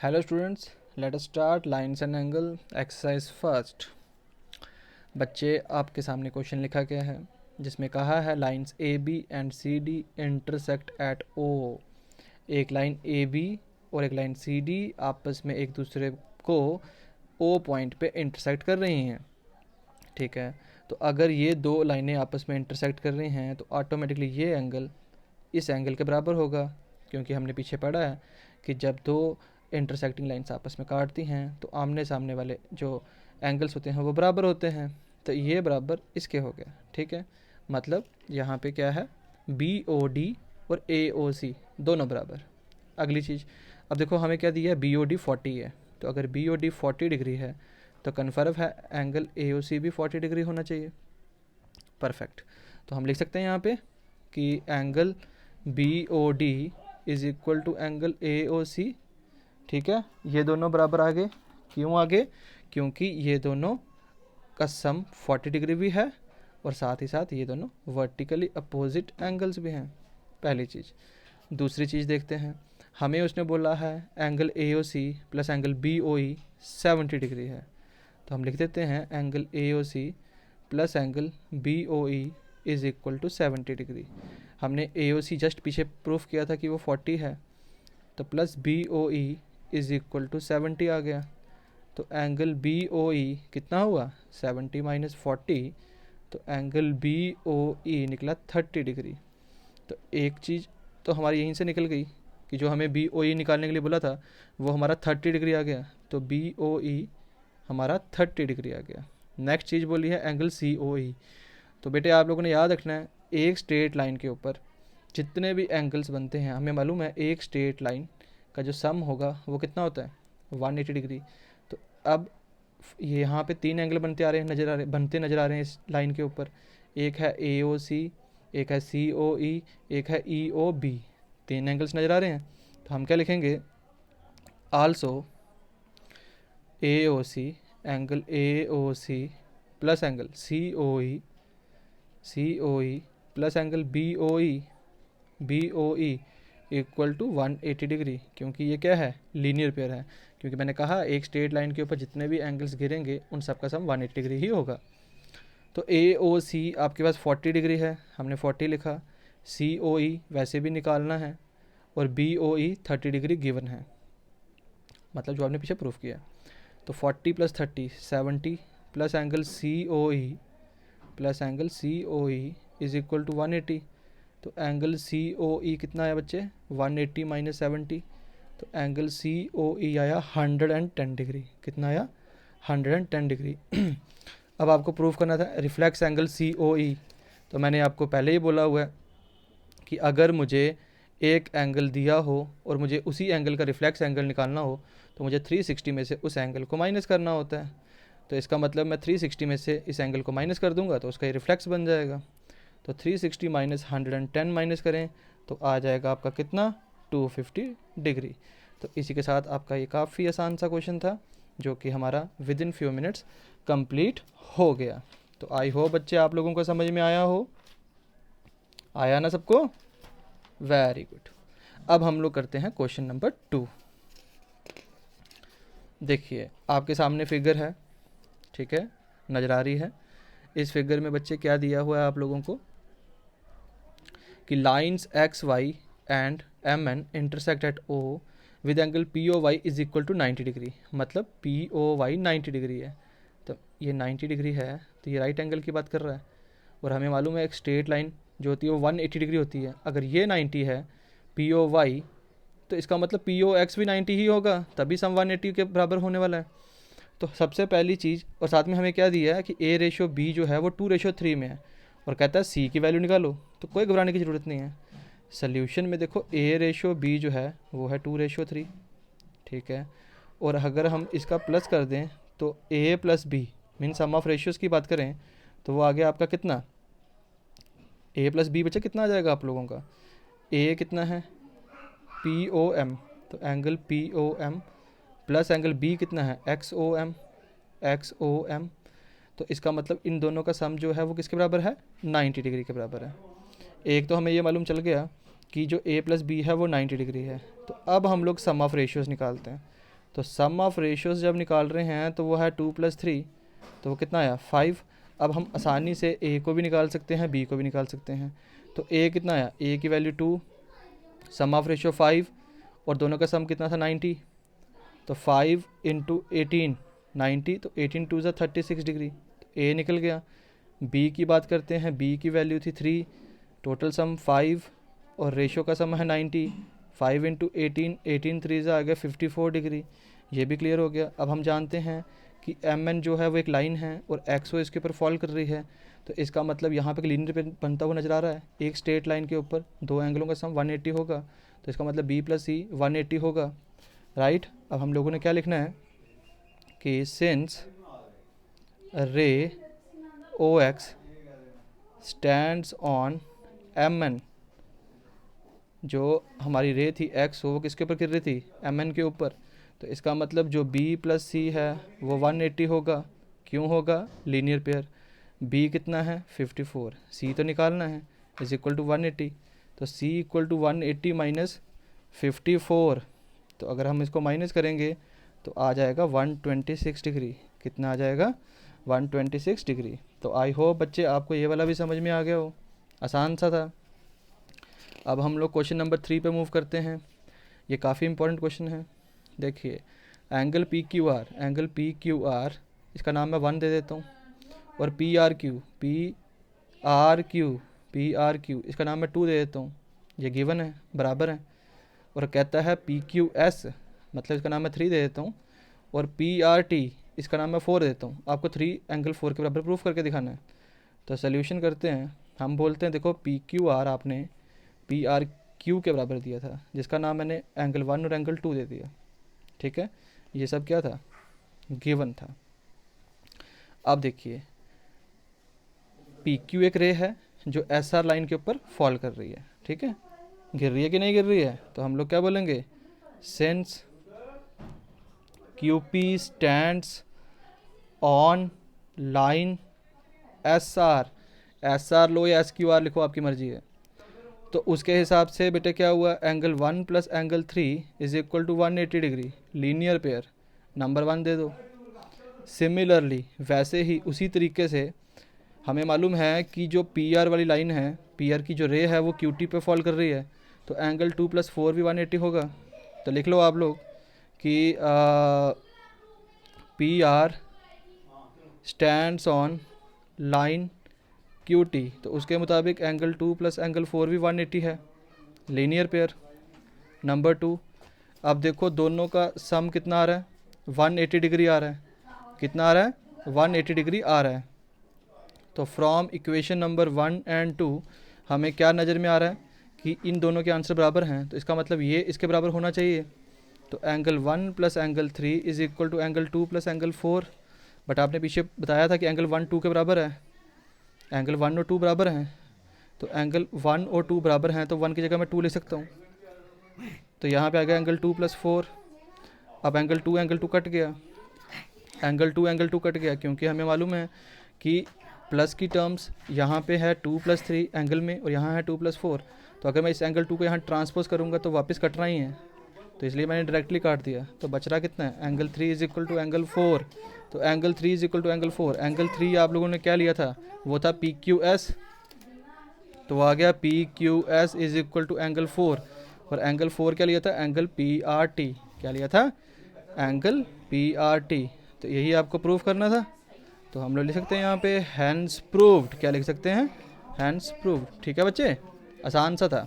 Hello students, let us start lines and angle exercise first. बच्चे, आपके सामने question लिखा गया है जिसमें कहा है lines A B and C D intersect at O. एक लाइन ए बी और एक लाइन सी डी आपस में एक दूसरे को ओ पॉइंट पे इंटरसेक्ट कर रही हैं। ठीक है, तो अगर ये दो लाइनें आपस में इंटरसेक्ट कर रही हैं तो ऑटोमेटिकली ये एंगल इस एंगल के बराबर होगा, क्योंकि हमने पीछे पढ़ा है कि जब दो इंटरसेक्टिंग लाइंस आपस में काटती हैं तो आमने सामने वाले जो एंगल्स होते हैं वो बराबर होते हैं। तो ये बराबर इसके हो गया। ठीक है, मतलब यहाँ पे क्या है, बी ओ डी और ए ओ सी दोनों बराबर। अगली चीज़, अब देखो हमें क्या दिया है, बी ओ डी 40 है, तो अगर बी ओ डी 40 डिग्री है तो कन्फर्म है एंगल ए ओ सी भी 40 डिग्री होना चाहिए। परफेक्ट। तो हम लिख सकते हैं यहाँ पे कि angle B O D is equal to angle A O C. ठीक है, ये दोनों बराबर आगे। क्यों आगे? क्योंकि ये दोनों का सम 40 डिग्री भी है और साथ ही साथ ये दोनों वर्टिकली अपोजिट एंगल्स भी हैं। पहली चीज़। दूसरी चीज़ देखते हैं, हमें उसने बोला है angle A O C plus angle B O E 70 degree है, तो हम लिख देते हैं angle A O C plus angle B O E is equal to 70 degree. हमने ए ओ सी जस्ट पीछे प्रूफ किया था कि वो 40 है, तो plus B O E is equal to 70 आ गया। तो एंगल बी ओ ई कितना हुआ, 70 माइनस 40, तो एंगल बी ओ ई निकला 30 डिग्री। तो एक चीज़ तो हमारी यहीं से निकल गई कि जो हमें बी ओ ई निकालने के लिए बोला था वो हमारा 30 डिग्री आ गया, तो बी ओ ई हमारा 30 डिग्री आ गया। नेक्स्ट चीज़ बोली है एंगल सी ओ ई। तो बेटे आप लोगों ने याद रखना है, एक स्ट्रेट लाइन के ऊपर जितने भी एंगल्स बनते हैं हमें मालूम है एक स्ट्रेट लाइन का जो सम होगा वो कितना होता है, 180 डिग्री। तो अब ये यहाँ पे तीन एंगल बनते नज़र आ रहे हैं इस लाइन के ऊपर। एक है ए ओ सी, एक है सी ओ ई, एक है ई ओ बी। तीन एंगल्स नज़र आ रहे हैं, तो हम क्या लिखेंगे, also A O C, angle A O C plus angle C O E plus angle B O E equal to 180 degree. क्योंकि ये क्या है, लीनियर पेयर है। क्योंकि मैंने कहा एक स्ट्रेट लाइन के ऊपर जितने भी एंगल्स गिरेंगे उन सब का सम 180 डिग्री ही होगा। तो ए ओ सी आपके पास 40 डिग्री है, हमने 40 लिखा। सी ओ ई वैसे भी निकालना है और B O E 30 degree given है, मतलब जो आपने पीछे प्रूफ किया। तो 40 plus 30 70 plus angle C O E is equal to 180। तो एंगल सी ओ ई कितना आया बच्चे, 180 माइनस 70, तो एंगल सी ओ ई आया 110 डिग्री। कितना आया, 110 डिग्री। अब आपको प्रूफ करना था रिफ्लेक्स एंगल सी ओ ई। तो मैंने आपको पहले ही बोला हुआ है कि अगर मुझे एक एंगल दिया हो और मुझे उसी एंगल का रिफ्लेक्स एंगल निकालना हो तो मुझे 360 में से उस एंगल को माइनस करना होता है। तो इसका मतलब मैं 360 में से इस एंगल को माइनस कर दूंगा तो उसका ये रिफ्लेक्स बन जाएगा। तो 360 माइनस 110 माइनस करें तो आ जाएगा आपका कितना, 250 डिग्री। तो इसी के साथ आपका ये काफ़ी आसान सा क्वेश्चन था जो कि हमारा with in few minutes complete हो गया। तो आई होप बच्चे आप लोगों को समझ में आया हो, आया ना सबको, वेरी गुड। अब हम लोग करते हैं क्वेश्चन नंबर 2। देखिए आपके सामने फिगर है, ठीक है, नज़र आ रही है। इस फिगर में बच्चे क्या दिया हुआ है आप लोगों को कि lines X Y and M N intersect at O with angle P O Y is equal to 90 degree. मतलब पी ओ वाई 90 डिग्री है, तो ये 90 डिग्री है, तो ये राइट एंगल की बात कर रहा है। और हमें मालूम है एक स्ट्रेट लाइन जो होती है वो 180 डिग्री होती है। अगर ये 90 है पी ओ वाई, तो इसका मतलब पी ओ एक्स भी 90 ही होगा, तभी सम 180 के बराबर होने वाला है। तो सबसे पहली चीज़, और साथ में हमें क्या दिया है कि ए रेशो बी जो है वो 2:3 में है, और कहता है सी की वैल्यू निकालो। तो कोई घबराने की ज़रूरत नहीं है। सोल्यूशन में देखो ए रेशो बी जो है वो है 2:3, ठीक है। और अगर हम इसका प्लस कर दें तो A plus B mean sum of ratios की बात करें तो वो आगे आपका कितना, ए प्लस बी बच्चा कितना आ जाएगा आप लोगों का, ए कितना है पी ओ एम, तो angle P O M plus angle B कितना है एक्स ओ एम। तो इसका मतलब इन दोनों का सम जो है वो किसके बराबर है, 90 डिग्री के बराबर है। एक तो हमें ये मालूम चल गया कि जो ए प्लस बी है वो 90 डिग्री है। तो अब हम लोग सम ऑफ रेशियोज़ निकालते हैं। तो सम ऑफ रेशियोज जब निकाल रहे हैं तो वो है 2 + 3, तो वो कितना आया 5। अब हम आसानी से ए को भी निकाल सकते हैं, बी को भी निकाल सकते हैं। तो ए कितना आया, ए की वैल्यू 2, सम ऑफ रेशियो 5 और दोनों का सम कितना था 90। तो 5 × 18 90, तो 18 2 ज़ा 36 डिग्री, तो ए निकल गया। बी की बात करते हैं, बी की वैल्यू थी 3, टोटल सम 5 और रेशियो का सम है 90। 5 × 18 18 3 ज़ा आ गया 54 डिग्री, ये भी क्लियर हो गया। अब हम जानते हैं कि एम एन जो है वो एक लाइन है और एक्स ओ इसके ऊपर फॉल कर रही है, तो इसका मतलब यहाँ पे लीनियर पे बनता हुआ नज़र आ रहा है। एक स्ट्रेट लाइन के ऊपर दो एंगलों का सम 180 होगा, तो इसका मतलब बी + सी 180 होगा, राइट। अब हम लोगों ने क्या लिखना है कि since ray O X stands on M N, जो हमारी रे थी एक्स वो किसके ऊपर गिर रही थी, एम एन के ऊपर, तो इसका मतलब जो बी + सी है वो 180 होगा। क्यों होगा, लीनियर पेयर। बी कितना है 54, सी तो निकालना है, इज इक्वल टू 180, तो सी इक्वल टू 180 माइनस 54, तो अगर हम इसको माइनस करेंगे तो आ जाएगा 126 डिग्री। कितना आ जाएगा 126 डिग्री। तो आई होप बच्चे आपको ये वाला भी समझ में आ गया हो, आसान सा था। अब हम लोग क्वेश्चन नंबर 3 पे मूव करते हैं। ये काफ़ी इंपॉर्टेंट क्वेश्चन है। देखिए angle P Q R, angle P Q R, इसका नाम मैं 1 दे देता हूँ, और पी आर क्यू, इसका नाम मैं 2 दे देता हूँ, ये गिवन है, बराबर है। और कहता है पी क्यू एस, मतलब इसका नाम मैं 3 दे देता हूँ, और पी आर टी इसका नाम मैं 4 दे देता हूँ। आपको 3 एंगल 4 के बराबर प्रूफ करके दिखाना है। तो सोल्यूशन करते हैं। हम बोलते हैं देखो पी क्यू आर आपने पी आर क्यू के बराबर दिया था, जिसका नाम मैंने एंगल 1 और एंगल 2 दे दिया, ठीक है। ये सब क्या था, गिवन था। अब देखिए पी क्यू एक रे है जो एस आर लाइन के ऊपर फॉल कर रही है, ठीक है। गिर रही है कि नहीं गिर रही है, तो हम लोग क्या बोलेंगे, since Q P stands on line S R लो या एस क्यू आर लिखो, आपकी मर्जी है। तो उसके हिसाब से बेटे क्या हुआ, angle 1 + angle 3 is equal to 180 degree, linear pair, number 1 दे दो। सिमिलरली वैसे ही उसी तरीके से हमें मालूम है कि जो पी आर वाली लाइन है, पी आर की जो रे है वो क्यू टी पे फॉल कर रही है, तो एंगल 2 + 4 भी 180 होगा। तो लिख लो आप लोग कि P R stands on line Q T, तो उसके मुताबिक एंगल 2 + एंगल 4 भी 180 है, लीनियर पेयर। नंबर 2, अब देखो दोनों का सम कितना आ रहा है, 180 डिग्री आ रहा है। कितना आ रहा है, 180 डिग्री आ रहा है। तो फ्रॉम इक्वेशन नंबर 1 और 2 हमें क्या नज़र में आ रहा है कि इन दोनों के आंसर बराबर हैं, तो इसका मतलब ये इसके बराबर होना चाहिए। तो angle 1 + angle 3 is equal to angle 2 + angle 4, but आपने पीछे बताया था कि एंगल 1 2 के बराबर है, एंगल 1 और 2 बराबर हैं। तो एंगल 1 और 2 बराबर हैं, तो 1 की जगह मैं 2 ले सकता हूँ, तो यहाँ पे आ गया एंगल 2 + 4। अब एंगल 2 कट गया, एंगल 2 कट गया, क्योंकि हमें मालूम है कि प्लस की टर्म्स यहाँ पे है 2 + 3 एंगल में, और यहाँ है 2 + 4, तो अगर मैं इस एंगल 2 को यहाँ ट्रांसपोज करूँगा तो वापस कटना ही है, तो इसलिए मैंने डायरेक्टली काट दिया। तो बच रहा कितना है, angle 3 is equal to angle 4, तो angle 3 is equal to angle 4। Angle 3 आप लोगों ने क्या लिया था, वो था पी क्यू एस, तो आ गया P Q S is equal to angle 4, और एंगल 4 क्या लिया था, एंगल पी आर टी, क्या लिया था, एंगल पी आर टी। तो यही आपको प्रूफ करना था, तो हम लोग लिख सकते हैं यहाँ पे हैंस प्रूव्ड। क्या लिख सकते हैं, हैंस प्रूव्ड। ठीक है बच्चे, आसान सा था।